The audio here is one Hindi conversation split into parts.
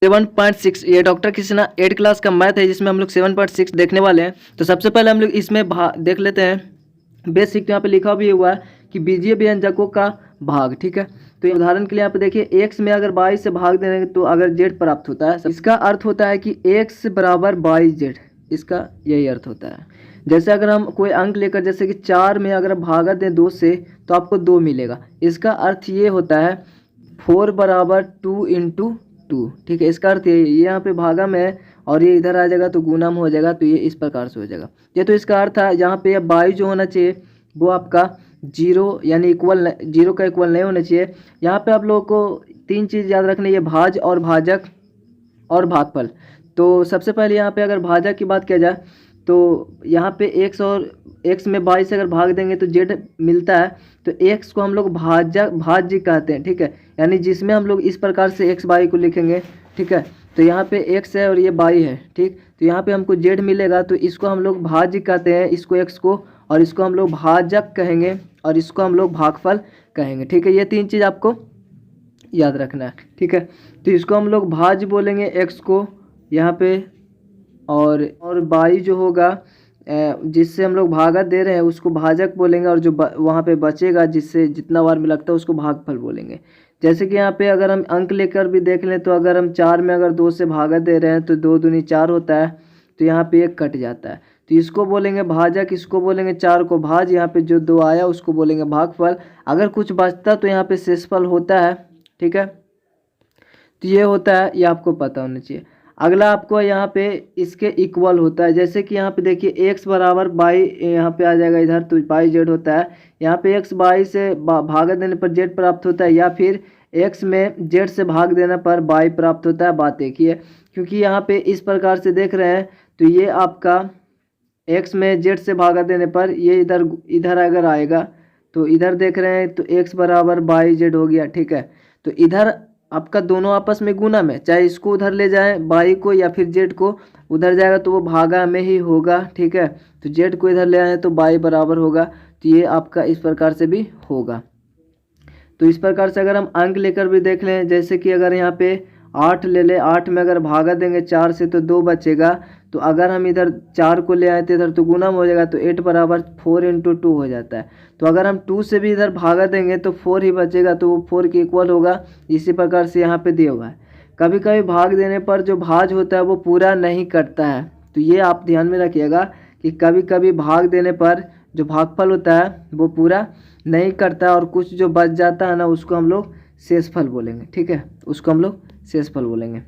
7.6 ये डॉक्टर कृष्णा 8 क्लास का मैथ है जिसमें हम लोग 7.6 देखने वाले हैं। तो सबसे पहले हम लोग इसमें देख लेते हैं बेसिक। तो यहाँ पे लिखा भी हुआ है कि बीजीय व्यंजकों का भाग, ठीक है। तो उदाहरण के लिए यहाँ पे देखिए x में अगर 22 से भाग देंगे तो अगर z प्राप्त होता है, इसका अर्थ होता है कि x बराबर 22z, इसका यही अर्थ होता है। जैसे अगर हम कोई अंक लेकर जैसे कि 4 में अगर भागा दें 2 से तो आपको 2 मिलेगा, इसका अर्थ ये होता है 4 बराबर 2 इंटू 2, ठीक है। इसका अर्थ ये यहाँ पे भागा में है और ये इधर आ जाएगा तो गुना में हो जाएगा, तो ये इस प्रकार से हो जाएगा। ये तो इसका अर्थ है। यहाँ पे 22 जो होना चाहिए वो आपका 0 यानी इक्वल, 0 का इक्वल नहीं होना चाहिए। यहाँ पे आप लोगों को 3 चीज़ याद रखनी है, भाज और भाजक और भागफल। तो सबसे पहले यहाँ पे अगर भाजक की बात किया जाए तो यहाँ पे x और x में 22 से अगर भाग देंगे तो z मिलता है, तो x को हम लोग भाज्य कहते हैं, ठीक है। यानी जिसमें हम लोग इस प्रकार से x y को लिखेंगे, ठीक है। तो यहाँ पे x है और ये y है, ठीक। तो यहाँ पे हमको z मिलेगा, तो इसको हम लोग भाज्य कहते हैं, इसको x को, और इसको हम लोग भाजक कहेंगे और इसको हम लोग भागफल कहेंगे, ठीक है। ये 3 चीज़ आपको याद रखना है, ठीक है। तो इसको हम लोग भाज्य बोलेंगे x को यहाँ पे, और y जो होगा जिससे हम लोग भागा दे रहे हैं उसको भाजक बोलेंगे, और जो वहाँ पे बचेगा जिससे जितना बार में लगता है उसको भागफल बोलेंगे। जैसे कि यहाँ पे अगर हम अंक लेकर भी देख लें तो अगर हम 4 में अगर 2 से भागा दे रहे हैं तो 2 दूनी 4 होता है, तो यहाँ पे 1 कट जाता है, तो इसको बोलेंगे भाजक, इसको बोलेंगे 4 को भाज, यहाँ पे जो 2 आया उसको बोलेंगे भागफल। अगर कुछ बचता तो यहाँ पे शेषफल होता है, ठीक है। तो ये होता है, ये आपको पता होना चाहिए। अगला आपको यहाँ पे इसके इक्वल होता है, जैसे कि यहाँ पे देखिए x बराबर 22 यहाँ पे आ जाएगा इधर, तो 22z होता है। यहाँ पे x 22 से भाग देने पर z प्राप्त होता है, या फिर x में z से भाग देने पर y प्राप्त होता है। बात एक ही है, क्योंकि यहाँ पे इस प्रकार से देख रहे हैं तो ये आपका x में z से भागा देने पर ये इधर अगर आएगा तो इधर देख रहे हैं तो x बराबर 22z हो गया, ठीक है। तो इधर आपका दोनों आपस में गुना में, चाहे इसको उधर ले जाएं y को या फिर z को उधर जाएगा तो वो भागा में ही होगा, ठीक है। तो z को इधर ले आए तो y बराबर होगा, तो ये आपका इस प्रकार से भी होगा। तो इस प्रकार से अगर हम अंक लेकर भी देख लें, जैसे कि अगर यहाँ पे 8 ले लें, 8 में अगर भागा देंगे 4 से तो 2 बचेगा, तो अगर हम इधर 4 को ले आए तो इधर तो गुना में हो जाएगा, तो 8 बराबर 4 इंटू 2 हो जाता है। तो अगर हम 2 से भी इधर भागा देंगे तो 4 ही बचेगा, तो वो 4 के इक्वल होगा। इसी प्रकार से यहाँ पे दिया हुआ है। कभी कभी भाग देने पर जो भाज होता है वो पूरा नहीं कटता है, तो ये आप ध्यान में रखिएगा कि कभी कभी भाग देने पर जो भागफल होता है वो पूरा नहीं करता है, और कुछ जो बच जाता है ना उसको हम लोग शेषफल बोलेंगे, ठीक है। उसको हम लोग शेषफल बोलेंगे।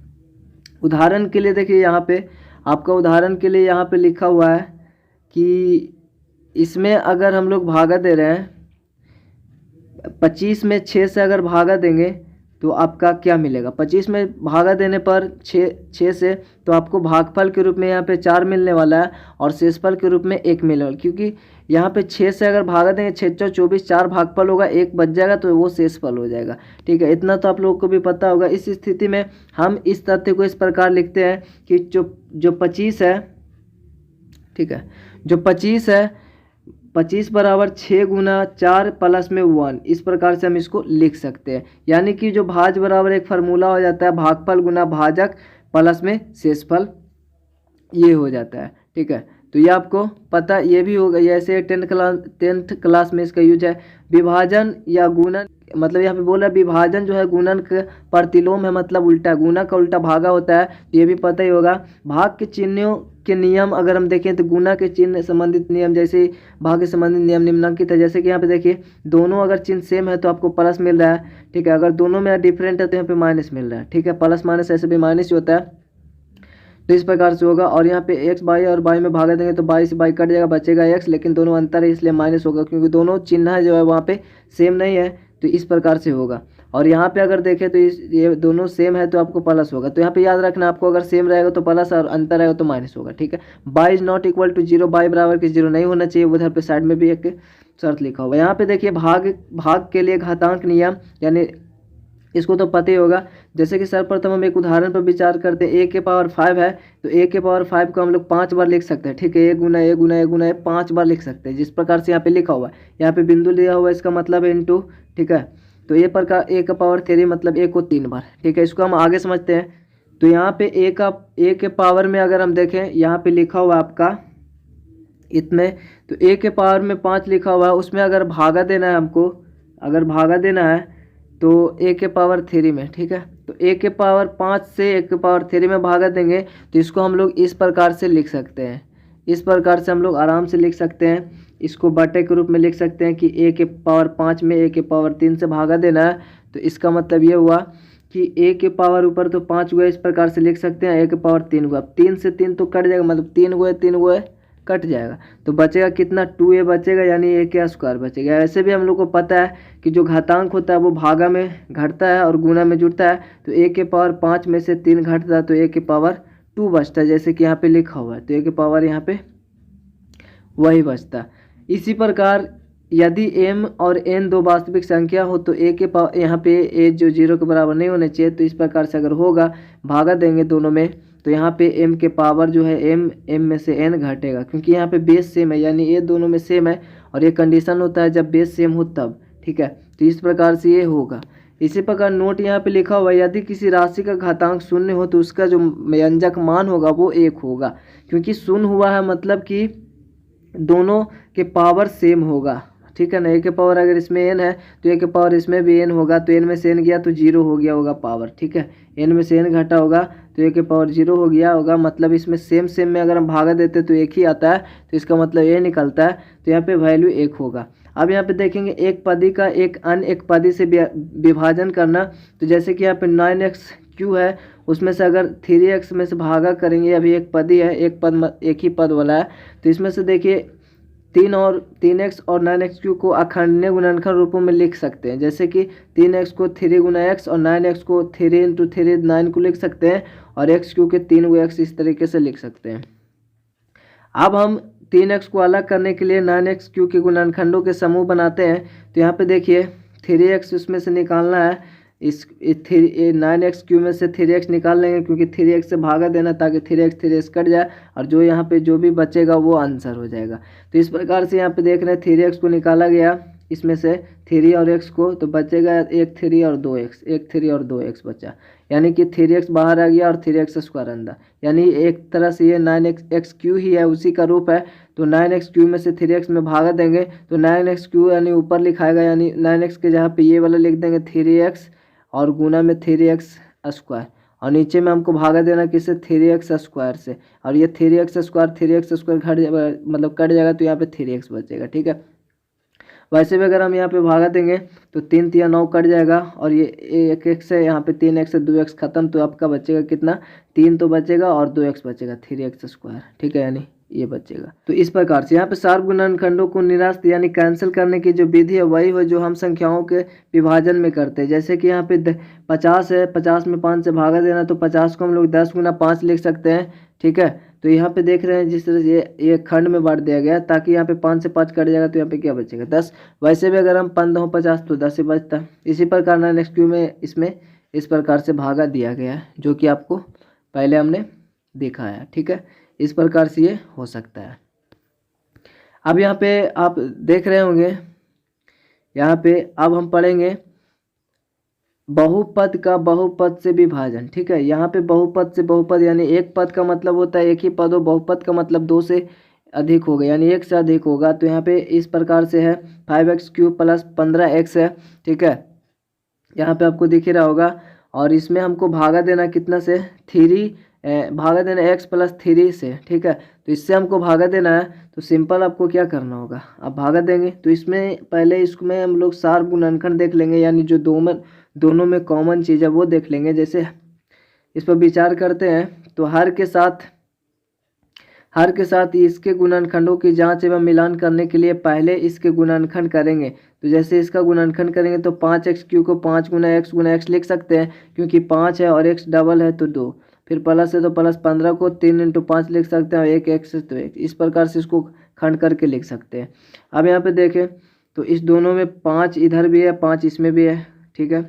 उदाहरण के लिए देखिए यहाँ पे आपका, उदाहरण के लिए यहाँ पे लिखा हुआ है कि इसमें अगर हम लोग भागा दे रहे हैं 25 में 6 से अगर भागा देंगे तो आपका क्या मिलेगा। 25 में भागा देने पर 6 से तो आपको भागफल के रूप में यहाँ पे 4 मिलने वाला है और शेषफल के रूप में 1 मिलने वाला, क्योंकि यहाँ पे 6 से अगर भागा देंगे 6 × 24 4 भागफल होगा, 1 बच जाएगा तो वो शेषफल हो जाएगा, ठीक है। इतना तो आप लोगों को भी पता होगा। इस स्थिति में हम इस तथ्य को इस प्रकार लिखते हैं कि जो 25 है, ठीक है, जो 25 है 25 बराबर 6 गुना 4 प्लस में 1, इस प्रकार से हम इसको लिख सकते हैं। यानी कि जो भाज बराबर एक फार्मूला हो जाता है भागफल गुना भाजक प्लस में शेषफल, ये हो जाता है, ठीक है। तो ये आपको पता ये भी होगा। जैसे 10th क्लास में इसका यूज है विभाजन या गुणन, मतलब यहाँ पे बोल रहा है विभाजन जो है गुणन का प्रतिलोम है, मतलब उल्टा, गुना का उल्टा भागा होता है, तो ये भी पता ही होगा। भाग के चिन्हों के नियम अगर हम देखें तो गुना के चिन्ह संबंधित नियम जैसे भाग के संबंधित नियम निम्नलिखित है। जैसे कि यहाँ पे देखिए दोनों अगर चिन्ह सेम है तो आपको प्लस मिल रहा है, ठीक है। अगर दोनों में डिफरेंट है तो यहाँ पे माइनस मिल रहा है, ठीक है। प्लस माइनस ऐसे भी माइनस ही होता है, तो इस प्रकार से होगा। और यहाँ पे x बाई और बाई में भागा देंगे तो बाई से बाई कट जाएगा, बचेगा x, लेकिन दोनों अंतर है इसलिए माइनस होगा, क्योंकि दोनों चिन्ह जो है वहाँ पे सेम नहीं है, तो इस प्रकार से होगा। और यहाँ पे अगर देखें तो ये दोनों सेम है तो आपको प्लस होगा। तो यहाँ पे याद रखना आपको, अगर सेम रहेगा तो प्लस और अंतर रहेगा तो माइनस होगा, ठीक है। By is not equal to 0, by बराबर के 0 नहीं होना चाहिए। उधर पे साइड में भी एक शर्त लिखा हुआ है। यहाँ पे देखिए भाग के लिए घातांक नियम, यानी इसको तो पता ही होगा। जैसे कि सर्वप्रथम हम एक उदाहरण पर विचार करते हैं। a के पावर 5 है तो a के पावर 5 को हम लोग 5 बार लिख सकते हैं, ठीक है। a Guna a Guna a Guna a 5 बार लिख सकते हैं, जिस प्रकार से यहाँ पे लिखा हुआ है। यहाँ पे बिंदु दिया हुआ है, इसका मतलब है इंटू, ठीक है। तो a का पावर 3 मतलब a को 3 बार, ठीक है। इसको हम आगे समझते हैं। तो यहाँ पे ए के पावर में अगर हम देखें, यहाँ पे लिखा हुआ आपका इसमें, तो ए के पावर में 5 लिखा हुआ है, उसमें अगर भागा देना है हमको, अगर भागा देना है तो ए के पावर 3 में, ठीक है। तो ए के पावर 5 से ए के पावर 3 में भागा देंगे तो इसको हम लोग इस प्रकार से लिख सकते हैं, इस प्रकार से हम लोग आराम से लिख सकते हैं। इसको बटे के रूप में लिख सकते हैं कि ए के पावर 5 में ए के पावर 3 से भागा देना है। तो इसका मतलब ये हुआ कि ए के पावर ऊपर तो 5 हुआ, इस प्रकार से लिख सकते हैं, ए के पावर 3 हुआ। 3 से 3 तो कट जाएगा, मतलब 3 हुए कट जाएगा, तो बचेगा कितना, 2a बचेगा, यानी ए के स्क्वायर बचेगा। ऐसे भी हम लोग को पता है कि जो घातांक होता है वो भागा में घटता है और गुणा में जुड़ता है। तो ए के पावर 5 में से 3 घटता है तो ए के पावर 2 बचता है, जैसे कि यहाँ पे लिखा हुआ है। तो ए के पावर यहाँ पे वही बचता। इसी प्रकार यदि m और n दो वास्तविक संख्या हो तो a के पावर यहाँ पे a जो 0 के बराबर नहीं होने चाहिए, तो इस प्रकार से अगर होगा भागा देंगे दोनों में, तो यहाँ पे m के पावर जो है m में से n घटेगा, क्योंकि यहाँ पे बेस सेम है, यानी ये दोनों में सेम है, और ये कंडीशन होता है जब बेस सेम हो तब, ठीक है। तो इस प्रकार से ये होगा। इसी प्रकार नोट यहाँ पे लिखा हुआ है, यदि किसी राशि का घातांक शून्य हो तो उसका जो व्यंजक मान होगा वो 1 होगा, क्योंकि शून्य हुआ है मतलब कि दोनों के पावर सेम होगा, ठीक है ना। ए के पावर अगर इसमें n है तो ए के पावर इसमें भी n होगा, तो n में से n गया तो 0 हो गया होगा पावर, ठीक है। n में से n घटा होगा तो ए के पावर 0 हो गया होगा, मतलब इसमें सेम में अगर हम भागा देते तो एक ही आता है, तो इसका मतलब ये निकलता है। तो यहाँ पे वैल्यू 1 होगा। अब यहाँ पे देखेंगे एक पदी का एक अन्य एक पदी से विभाजन करना, तो जैसे कि यहाँ पे 9x क्यू है, उसमें से अगर 3x में से भागा करेंगे, अभी एक पदी है, एक ही पद वाला है, तो इसमें से देखिए 3x और 9x क्यू को अखंडनीय गुणनखंड रूपों में लिख सकते हैं, जैसे कि 3x को 3 गुना x और 9x को 3 इंटू 3 9 को लिख सकते हैं, और x क्यू के 3 गो x इस तरीके से लिख सकते हैं। अब हम 3x को अलग करने के लिए 9x क्यू के गुणनखंडों के समूह बनाते हैं। तो यहाँ पे देखिए 3x उसमें से निकालना है, इस 9x क्यू में से 3x निकाल लेंगे, क्योंकि 3x से भागा देना ताकि 3x कट जाए, और जो यहाँ पे जो भी बचेगा वो आंसर हो जाएगा। तो इस प्रकार से यहाँ पे देख रहे हैं 3x को निकाला गया, इसमें से 3 और x को, तो बचेगा एक 3 और 2x बचा, यानी कि 3x बाहर आ गया और 3x स्क्वायर अंदर, यानी एक तरह से ये 9x क्यू ही है, उसी का रूप है। तो 9x क्यू में से 3x में भागा देंगे तो 9x क्यू यानी ऊपर लिखाएगा, यानी 9x के जहाँ पे ये वाला लिख देंगे 3x और गुना में 3x स्क्वायर, और नीचे में हमको भागा देना किससे, 3x स्क्वायर से, और ये 3x स्क्वायर घट जाएगा, मतलब कट जाएगा, तो यहाँ पे 3x बचेगा, ठीक है। वैसे भी अगर हम यहाँ पे भागा देंगे तो 3 3 9 कट जाएगा, और ये एक x है, यहाँ पे 3x से 2x खत्म, तो आपका बचेगा कितना, 3 तो बचेगा और 2x बचेगा, 3x स्क्वायर, ठीक है, यानी ये बचेगा। तो इस प्रकार से यहाँ पे सार्व गुणनखंडों को निरास्त यानी कैंसिल करने की जो विधि है वही है जो हम संख्याओं के विभाजन में करते हैं। जैसे कि यहाँ पे 50 है, 50 में 5 से भागा देना, तो 50 को हम लोग 10 गुना 5 लिख सकते हैं, ठीक है। तो यहाँ पे देख रहे हैं जिस तरह से ये खंड में बांट दिया गया, ताकि यहाँ पे 5 से 5 कट जाएगा, तो यहाँ पे क्या बचेगा, 10। वैसे भी अगर हम 15 50 तो 10 ही बचता। इसी प्रकार 9x क्यू में इसमें इस प्रकार से भागा दिया गया है, जो कि आपको पहले हमने देखा है, ठीक है। इस प्रकार से ये हो सकता है। अब यहाँ पे आप देख रहे होंगे, यहाँ पे अब हम पढ़ेंगे बहुपद का बहुपद से विभाजन, ठीक है। यहाँ पे बहुपद से बहुपद यानी एक पद का मतलब होता है एक ही पद हो, बहुपद का मतलब 2 से अधिक होगा, यानी 1 से अधिक होगा। तो यहाँ पे इस प्रकार से है 5x क्यूब प्लस 15x है, ठीक है, यहाँ पे आपको दिख ही रहा होगा। और इसमें हमको भागा देना कितना से, 3 भागा देना x प्लस 3 से, ठीक है। तो इससे हमको भागा देना है, तो सिंपल आपको क्या करना होगा, आप भागा देंगे। तो इसमें पहले इसमें हम लोग सार्व गुणनखंड देख लेंगे, यानी जो दोनों में कॉमन चीज़ है वो देख लेंगे। जैसे इस पर विचार करते हैं तो हर के साथ इसके गुणनखंडों की जांच एवं मिलान करने के लिए पहले इसके गुणनखंड करेंगे। तो जैसे इसका गुणनखंड करेंगे तो 5x क्यू को 5 गुना x लिख सकते हैं, क्योंकि 5 है और x डबल है तो 2, फिर प्लस है तो प्लस 15 को 3 इंटू 5 लिख सकते हैं, और 1 x है तो 1, इस प्रकार से इसको खंड करके लिख सकते हैं। अब यहाँ पे देखें तो इस दोनों में 5 इधर भी है 5 इसमें भी है, ठीक है,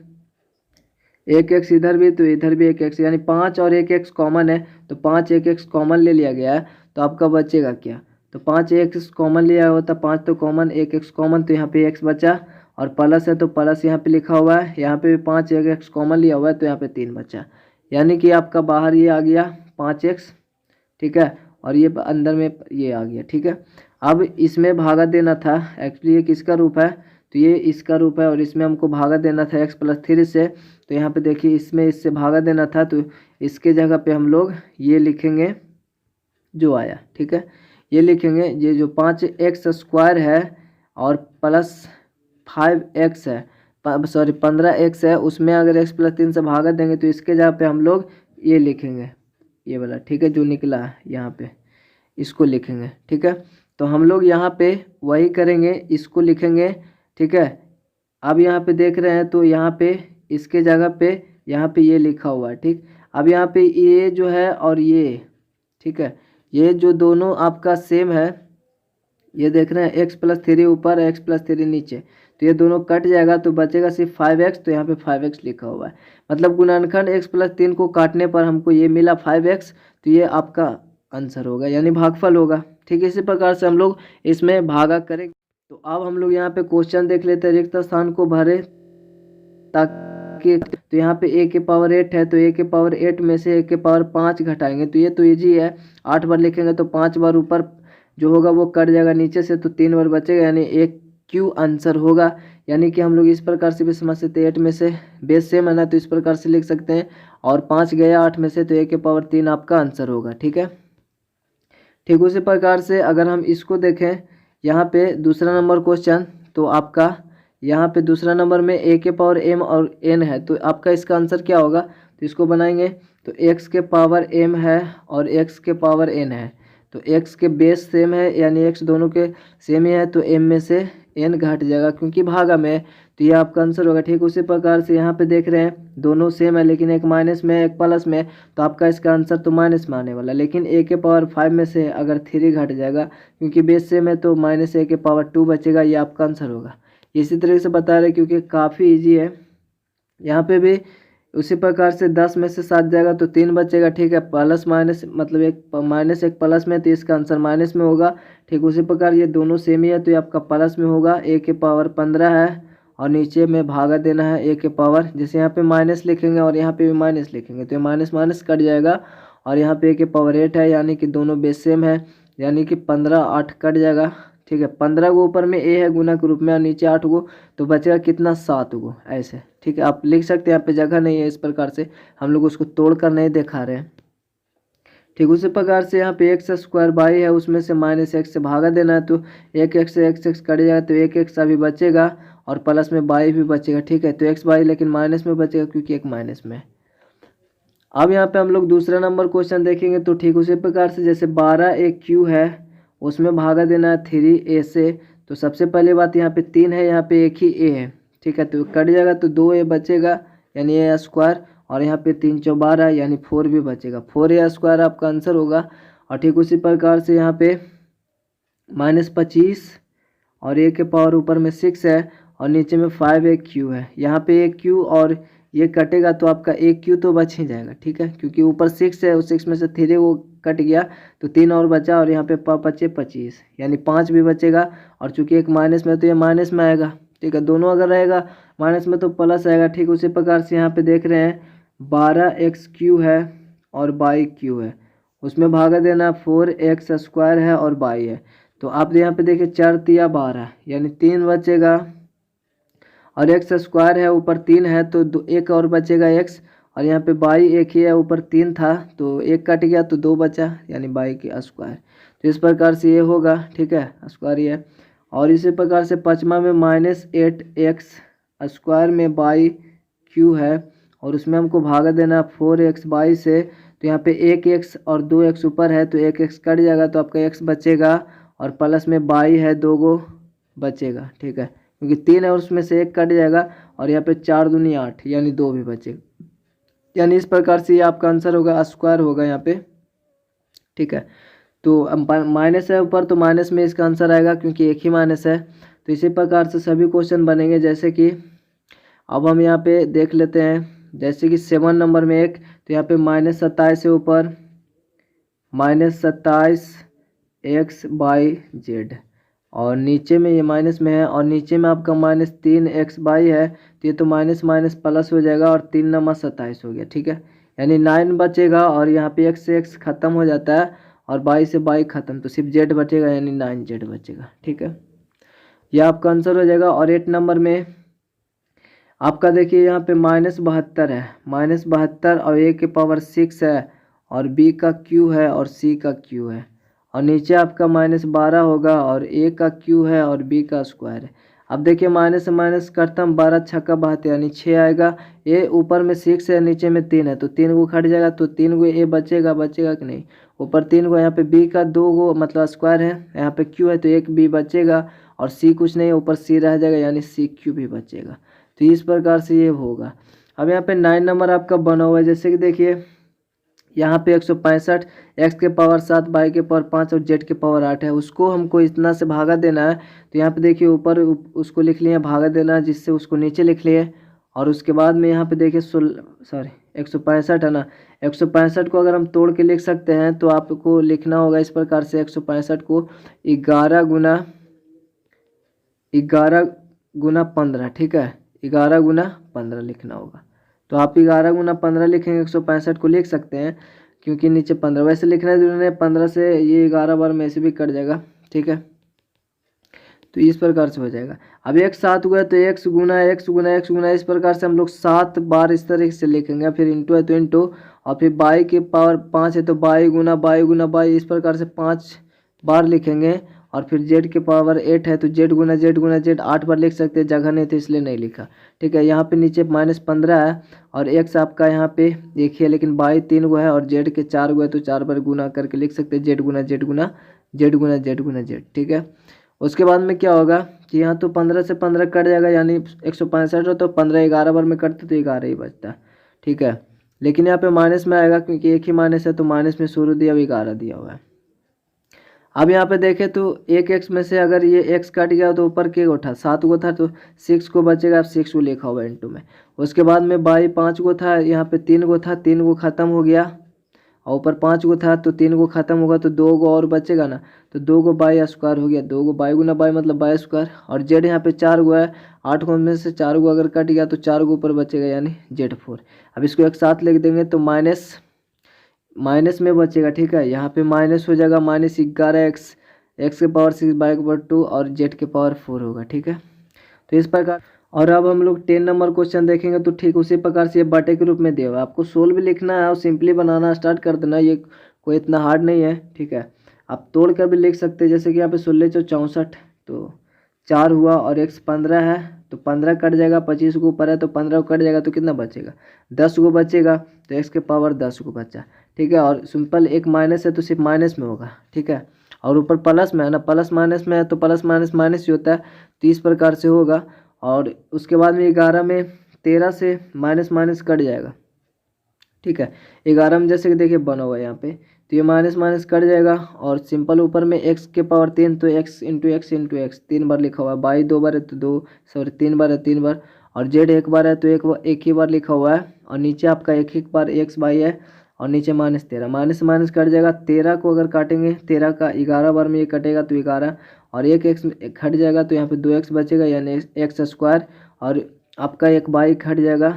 1 x इधर भी तो इधर भी 1 x, यानी 5 और 1 x कॉमन है, तो 5 1 x कॉमन ले लिया गया है। तो आपका बचेगा क्या, तो 5 1 x कॉमन लिया होता, 5 तो कॉमन 1 x कॉमन, तो यहाँ पे x बचा, और प्लस है तो प्लस यहाँ पे लिखा हुआ है, यहाँ पे भी 5 1 x कॉमन लिया हुआ है, तो यहाँ पे 3 बचा। यानी कि आपका बाहर ये आ गया 5x, ठीक है, और ये अंदर में ये आ गया, ठीक है। अब इसमें भागा देना था, एक्चुअली ये किसका रूप है, तो ये इसका रूप है और इसमें हमको भागा देना था x+3 से। तो यहाँ पे देखिए इसमें इससे भागा देना था, तो इसके जगह पे हम लोग ये लिखेंगे जो आया, ठीक है, ये लिखेंगे ये जो 5x² है और प्लस 5x है, सॉरी 15x है, उसमें अगर x+3 से भागा देंगे तो इसके जगह पे हम लोग ये लिखेंगे, ये वाला, ठीक है, जो निकला है यहाँ पे इसको लिखेंगे, ठीक है। तो हम लोग यहाँ पे वही करेंगे, इसको लिखेंगे, ठीक है। अब यहाँ पे देख रहे हैं तो यहाँ पे इसके जगह पे यहाँ पे ये लिखा हुआ है, ठीक। अब यहाँ पे ये जो है और ये, ठीक है, ये जो दोनों आपका सेम है, ये देख रहे हैं x+3 ऊपर x+3 नीचे, तो ये दोनों कट जाएगा तो बचेगा सिर्फ 5x, तो यहाँ पे 5x लिखा हुआ है। मतलब गुणनखंड x+3 को काटने पर हमको ये मिला 5x, तो ये आपका आंसर होगा, यानी भागफल होगा, ठीक है। इसी प्रकार से हम लोग इसमें भागा करेंगे। तो अब हम लोग यहाँ पे क्वेश्चन देख लेते हैं, रिक्त स्थान को भरे ताकि, तो यहाँ पे a के पावर 8 है, तो a के पावर 8 में से a के पावर 5 घटाएंगे, तो ये तो ईजी है, 8 बार लिखेंगे तो 5 बार ऊपर जो होगा वो कट जाएगा नीचे से, तो 3 बार बचेगा, यानी एक क्यू आंसर होगा। यानी कि हम लोग इस प्रकार से भी समझ सकते हैं, 8 में से बेस सेम है ना, तो इस प्रकार से लिख सकते हैं, और 5 गया 8 में से, तो a के पावर 3 आपका आंसर होगा, ठीक है। ठीक उसी प्रकार से अगर हम इसको देखें, यहाँ पे दूसरा नंबर क्वेश्चन, तो आपका यहाँ पे दूसरा नंबर में a के पावर m और n है, तो आपका इसका आंसर क्या होगा, तो इसको बनाएंगे तो x के पावर m है और x के पावर n है, तो x के बेस सेम है, यानी x दोनों के सेम ही है, तो m में से n घट जाएगा क्योंकि भागा में, तो ये आपका आंसर होगा। ठीक उसी प्रकार से यहाँ पे देख रहे हैं दोनों सेम है, लेकिन एक माइनस में एक प्लस में, तो आपका इसका आंसर तो माइनस में आने वाला, लेकिन a के पावर 5 में से अगर 3 घट जाएगा क्योंकि बेस सेम है, तो -a के पावर 2 बचेगा, ये आपका आंसर होगा। इसी तरीके से बता रहे क्योंकि काफ़ी ईजी है। यहाँ पे भी उसी प्रकार से 10 में से 7 जाएगा तो 3 बचेगा, ठीक है, प्लस माइनस मतलब एक माइनस एक प्लस में, तो इसका आंसर माइनस में होगा। ठीक उसी प्रकार ये दोनों सेम ही है, तो ये आपका प्लस में होगा, a के पावर 15 है और नीचे में भागा देना है a के पावर, जैसे यहाँ पे माइनस लिखेंगे और यहाँ पे भी माइनस लिखेंगे तो ये माइनस माइनस कट जाएगा, और यहाँ पे a के पावर 8 है, यानी कि दोनों बेस सेम है, यानी कि 15 8 कट जाएगा, ठीक है। 15 गो ऊपर में a है गुना के रूप में और नीचे 8 गो, तो बचेगा कितना 7 गो, ऐसे, ठीक है। आप लिख सकते हैं, यहाँ पे जगह नहीं है, इस प्रकार से हम लोग उसको तोड़ कर नहीं दिखा रहे हैं। ठीक उसी प्रकार से यहाँ पे x² बाई है, उसमें से -x से भागा देना है, तो 1x से x कट जाएगा, तो 1x अभी बचेगा और प्लस में बाई भी बचेगा, ठीक है। तो x बाई लेकिन माइनस में बचेगा क्योंकि एक माइनस में। अब यहाँ पे हम लोग दूसरा नंबर क्वेश्चन देखेंगे, तो ठीक उसी प्रकार से जैसे 12 एक क्यू है, उसमें भागा देना है 3a से, तो सबसे पहले बात यहाँ पे 3 है, यहाँ पे एक ही a है, ठीक है, तो कट जाएगा तो 2a बचेगा, यानी a², और यहाँ पे 3 चौ 12 यानी 4 भी बचेगा, 4a² आपका आंसर होगा। और ठीक उसी प्रकार से यहाँ पे -25 और a के पावर ऊपर में 6 है और नीचे में 5 एक क्यू है, यहाँ पे एक क्यू और ये कटेगा तो आपका एक क्यू तो बच ही जाएगा, ठीक है, क्योंकि ऊपर 6 है, उस 6 में से 3 वो कट गया तो 3 और बचा, और यहाँ पे बचे 25 यानी 5 भी बचेगा, और चूंकि एक माइनस में तो ये माइनस में आएगा, ठीक है। दोनों अगर रहेगा माइनस में तो प्लस आएगा। ठीक उसी प्रकार से यहाँ पे देख रहे हैं 12x³ है और 22 है, उसमें भागा देना 4x² है और 22 है, तो आप यहाँ पे देखिए 4 तिया 12 यानी 3 बचेगा, और x² है ऊपर 3 है तो एक और बचेगा x, और यहाँ पे 22 एक ही है, ऊपर 3 था तो एक कट गया तो 2 बचा, यानी 22 के स्क्वायर, तो इस प्रकार से ये होगा, ठीक है, स्क्वायर ये है। और इसी प्रकार से पाँचवा में -8x² में 22 है, और उसमें हमको भागा देना 4x22 से, तो यहाँ पे 1x और 2x ऊपर है तो 1x कट जाएगा, तो आपका x बचेगा, और प्लस में 22 है 2 गो बचेगा, ठीक है, क्योंकि 3 है उसमें से 1 कट जाएगा, और यहाँ पे 4 दूनी 8 यानी 2 भी बचेगा, यानी इस प्रकार से ये आपका आंसर होगा, स्क्वायर होगा यहाँ पे, ठीक है। तो माइनस है ऊपर तो माइनस में इसका आंसर आएगा क्योंकि एक ही माइनस है। तो इसी प्रकार से सभी क्वेश्चन बनेंगे, जैसे कि अब हम यहाँ पे देख लेते हैं, जैसे कि 7 नंबर में एक, तो यहाँ पे -27 है ऊपर, -27x/z, और नीचे में ये माइनस में है, और नीचे में आपका -3x/y है, तो ये तो माइनस माइनस प्लस हो जाएगा, और 3 × 27 हो गया, ठीक है। यानी 9 बचेगा और यहाँ पे x से x खत्म हो जाता है और y से y खत्म, तो सिर्फ z बचेगा यानी 9z बचेगा। ठीक है, यह आपका आंसर हो जाएगा। और 8 नंबर में आपका देखिए यहाँ पे -72 है, -72 और a के पावर 6 है और b का q है और c का q है और नीचे आपका -12 होगा और a का q है और b का स्क्वायर है। अब देखिए माइनस से माइनस करता हूँ, 12 छक्का 72 यानी 6 आएगा। ए ऊपर में 6 है, नीचे में 3 है, तो 3 को कट जाएगा, तो 3 को ए बचेगा कि नहीं, ऊपर 3 को, यहाँ पे बी का 2 को मतलब स्क्वायर है, यहाँ पे क्यू है तो एक बी बचेगा और सी कुछ नहीं, ऊपर सी रह जाएगा यानी सी क्यू भी बचेगा। तो इस प्रकार से ये होगा। अब यहाँ पे 9 नंबर आपका बना हुआ है, जैसे कि देखिए यहाँ पे 165 x के पावर 7 y के पावर 5 और z के पावर 8 है, उसको हमको इतना से भागा देना है। तो यहाँ पे देखिए ऊपर उसको लिख लिए भागा देना है, जिससे उसको नीचे लिख लिए और उसके बाद में यहाँ पे देखिए 165 है ना, 165 को अगर हम तोड़ के लिख सकते हैं तो आपको लिखना होगा इस प्रकार से, 165 को 11 गुना 15, ठीक है, 11 गुना 15 लिखना होगा। तो आप 11 गुना 15 लिखेंगे, 165 को लिख सकते हैं क्योंकि नीचे 15 वैसे लिखना जरूरी है, 15 से ये 11 बार में ऐसे भी कट जाएगा। ठीक है, तो इस प्रकार से हो जाएगा। अब एक 7 हुआ तो x गुना x गुना x गुना, इस प्रकार से हम लोग 7 बार इस तरीके से लिखेंगे। फिर इंटू है तो इंटू, और फिर y के पावर 5 है तो y गुना y, इस प्रकार से 5 बार लिखेंगे। और फिर z के पावर 8 है तो z गुना z 8 बार लिख सकते हैं, जगह नहीं तो इसलिए नहीं लिखा। ठीक है, यहाँ पे नीचे -15 है और x आपका यहाँ पे एक ही है, लेकिन y 3 गो है और z के 4 गो है, तो 4 बार गुना करके लिख सकते हैं z गुना z गुना z गुना z गुना z। ठीक है, उसके बाद में क्या होगा कि यहाँ तो 15 से 15 कट जाएगा, यानी 165 हो तो 15 11 बार में कटते तो 11 ही बचता है। ठीक है, लेकिन यहाँ पे माइनस में आएगा क्योंकि एक ही माइनस है, तो माइनस में शुरू दिया, 11 दिया हुआ है। अब यहाँ पे देखें तो एक x में से अगर ये x कट गया तो ऊपर के गो था, 7 गो था, तो 6 को बचेगा, 6 को लिखा हुआ इंटू में। उसके बाद में बाई 5 गो था, यहाँ पे 3 गो था, 3 गो खत्म हो गया और ऊपर 5 गो था तो 3 गो खत्म होगा, तो 2 गो और बचेगा ना, तो 2 गो बाई स्क्वायर हो गया, 2 गो बाई गुना बाई मतलब बाई स्क्वायर। और जेड यहाँ पे 4 गो है, 8 गो में से 4 गो अगर कट गया तो 4 गो ऊपर बचेगा यानी Z4। अब इसको एक साथ लिख देंगे तो माइनस में बचेगा। ठीक है, यहाँ पे माइनस हो जाएगा, -11x, x के पावर 6 y के पावर 2 और z के पावर 4 होगा। ठीक है, तो इस प्रकार। और अब हम लोग 10 नंबर क्वेश्चन देखेंगे तो ठीक उसी प्रकार से ये बटे के रूप में दिया हुआ है, आपको सोल्व भी लिखना है और सिंपली बनाना स्टार्ट कर देना, ये कोई इतना हार्ड नहीं है। ठीक है, आप तोड़ कर भी लिख सकते हैं, जैसे कि यहाँ पे 16 तो 4 हुआ और x 15 है तो 15 कट जाएगा, 25 को ऊपर है तो 15 को कट जाएगा, तो कितना बचेगा, 10 को बचेगा, तो x के पावर 10 को बचा। ठीक है, और सिंपल एक माइनस है तो सिर्फ माइनस में होगा। ठीक है, और ऊपर प्लस में है ना, प्लस माइनस में है तो प्लस माइनस माइनस ही होता है, तो इस प्रकार से होगा। और उसके बाद में 11 में 13 से माइनस माइनस कट जाएगा। ठीक है, 11 में जैसे कि देखिए बना हुआ है यहाँ पे, तो ये माइनस माइनस कट जाएगा और सिंपल ऊपर में x के पावर 3 तो x इंटू एक्स 3 बार लिखा हुआ है, बाई 2 बार है तो 3 बार है 3 बार, और z 1 बार है तो एक ही बार लिखा हुआ है, और नीचे आपका एक बार x बाई है और नीचे -13, माइनस माइनस कट जाएगा। 13 को अगर काटेंगे, 13 का 11 बार में ये कटेगा तो 11, और एक x कट जाएगा तो यहाँ पे 2x बचेगा यानी x स्क्वायर, और आपका एक बाई कट जाएगा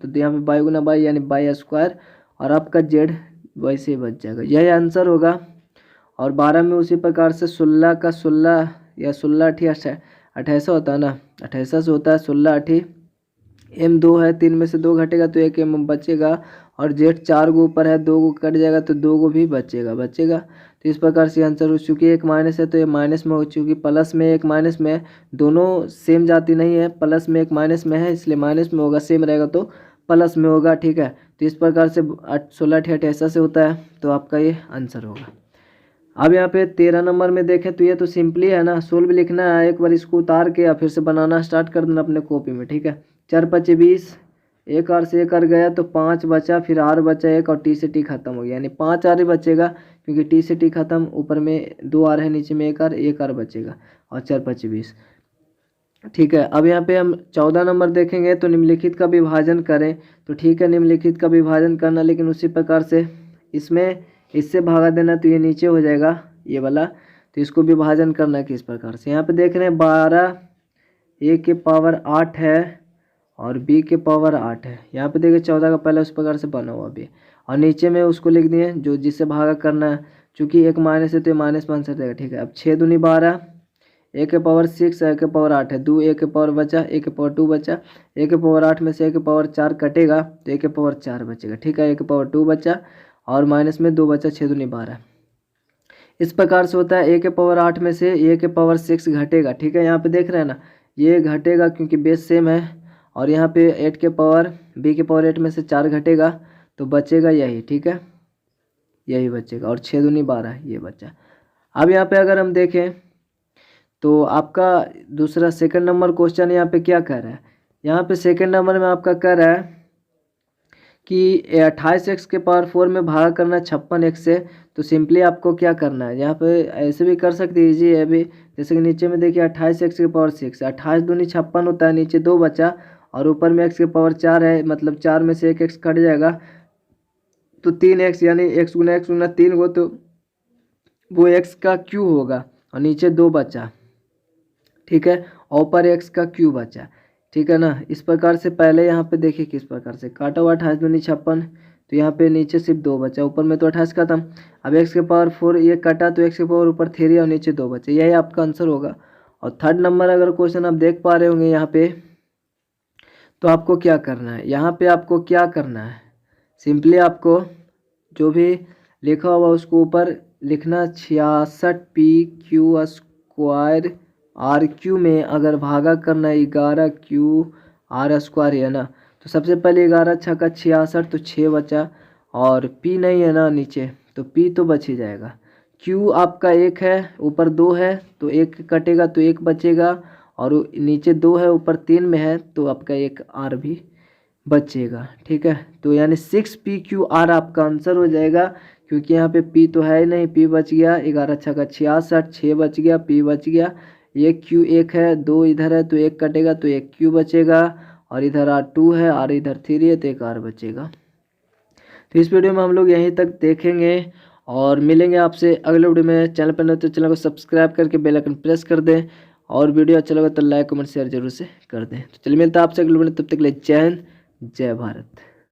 तो यहाँ पे बाई गुना बाई यानी बाई स्क्वायर, और आपका z वैसे ही बच जाएगा, यही आंसर होगा। और 12 में उसी प्रकार से 16 का 16 या 16 8 28 होता है ना, 28 से होता है 16 8 m 2 है, 3 में से 2 घटेगा तो 1 m बचेगा, और z 4 गो ऊपर है, 2 गो कट जाएगा तो 2 गो भी बचेगा। तो इस प्रकार से आंसर हो चुकी है। एक माइनस है तो ये माइनस में हो चुकी, प्लस में एक माइनस में, दोनों सेम जाती नहीं है, प्लस में एक माइनस में है इसलिए माइनस में होगा, सेम रहेगा तो प्लस में होगा। ठीक है, तो इस प्रकार से 16 ऐसा से होता है, तो आपका ये आंसर होगा। अब यहाँ पे 13 नंबर में देखें तो ये तो सिंपली है ना, सोल्व लिखना है, एक बार इसको उतार के या फिर से बनाना स्टार्ट कर देना अपने कॉपी में। ठीक है, 4 5 20, एक आर से एक आर गया तो 5 बचा, फिर आर बचा एक और टी से टी खत्म हो गया, यानी 5 आर ही बचेगा क्योंकि टी से टी खत्म, ऊपर में 2 आर है, नीचे में एक आर बचेगा, और 4 5 20। ठीक है, अब यहाँ पे हम 14 नंबर देखेंगे तो निम्नलिखित का विभाजन करें, तो ठीक है, निम्नलिखित का विभाजन करना, लेकिन उसी प्रकार से इसमें इससे भागा देना तो ये नीचे हो जाएगा ये वाला, तो इसको विभाजन करना है किस प्रकार से। यहाँ पे देख रहे हैं 12 a के पावर 8 है और b के पावर 8 है। यहाँ पे देखिए 14 का पहले उस प्रकार से बना हुआ भी, और नीचे में उसको लिख दिए जो जिससे भागा करना है, चूँकि एक माइनस है तो ये माइनस बन सकता है, ठीक है। अब 6 दूनी 12, ए के पावर 6 ए के पावर 8 है, 2 ए के पावर बचा, ए के पावर 2 बचा, ए के पावर 8 में से ए के पावर 4 कटेगा तो ए के पावर 4 बचेगा, ठीक है। ए के पावर 2 बचा और माइनस में 2 बचा, 6 दूनी 12। इस प्रकार से होता है ए के पावर 8 में से ए के पावर 6 घटेगा, ठीक है। यहाँ पे देख रहे हैं ना, ये घटेगा क्योंकि बेस सेम है, और यहाँ पे 8 के पावर बी के पावर 8 में से 4 घटेगा तो बचेगा यही, ठीक है, यही बचेगा, और 6 दूनी 12 ये बचा। अब यहाँ पे अगर हम देखें तो आपका दूसरा सेकंड नंबर क्वेश्चन यहाँ पे क्या कह रहा है, यहाँ पे सेकंड नंबर में आपका कह रहा है कि 28x के पावर 4 में भागा करना है 56x से। तो सिंपली आपको क्या करना है, यहाँ पे ऐसे भी कर सकते हैं, ईजी है भी। जैसे कि नीचे में देखिए 28x के पावर 6, 28 दूनी 56 होता है, नीचे 2 बचा और ऊपर में x के पावर 4 है, मतलब 4 में से एक x कट जाएगा तो 3x, यानी x गुना 3 हो तो वो x का क्यू होगा, और नीचे 2 बचा, ठीक है, और ऊपर x का क्यू बचा, ठीक है ना। इस प्रकार से पहले यहाँ पे देखिए किस प्रकार से काटा हुआ 28 दूनी 56, तो यहाँ पे नीचे सिर्फ 2 बचा, ऊपर में तो 28 खत्म। अब x के पावर 4 ये कटा तो x के पावर ऊपर 3 और नीचे 2 बचे, यही आपका आंसर होगा। और थर्ड नंबर अगर क्वेश्चन आप देख पा रहे होंगे यहाँ पे, तो आपको क्या करना है, यहाँ पे आपको क्या करना है, सिंपली आपको जो भी लिखा हुआ उसको ऊपर लिखना, 66p² RQ में अगर भागा करना है 11QR² है ना, तो सबसे पहले 11 छक्का 66 तो 6 बचा, और p नहीं है ना नीचे, तो p तो बच ही जाएगा। q आपका 1 है, ऊपर 2 है तो 1 कटेगा तो 1 बचेगा, और नीचे 2 है ऊपर 3 में है तो आपका एक r भी बचेगा, ठीक है। तो यानी 6pqr आपका आंसर हो जाएगा, क्योंकि यहाँ पे p तो है ही नहीं, p बच गया, 11 छक्का 66, 6 बच गया, p बच गया, एक q 1 है, 2 इधर है तो 1 कटेगा तो एक q बचेगा, और इधर r 2 है, r इधर 3 है तो एक r बचेगा। तो इस वीडियो में हम लोग यहीं तक देखेंगे और मिलेंगे आपसे अगले वीडियो में। चैनल पर नहीं तो चैनल को सब्सक्राइब करके बेल आइकन प्रेस कर दें, और वीडियो अच्छा लगा तो लाइक कमेंट शेयर जरूर से कर दें। तो चलिए मिलता है आपसे अगले वीडियो में, तब तक के लिए जय हिंद जय भारत।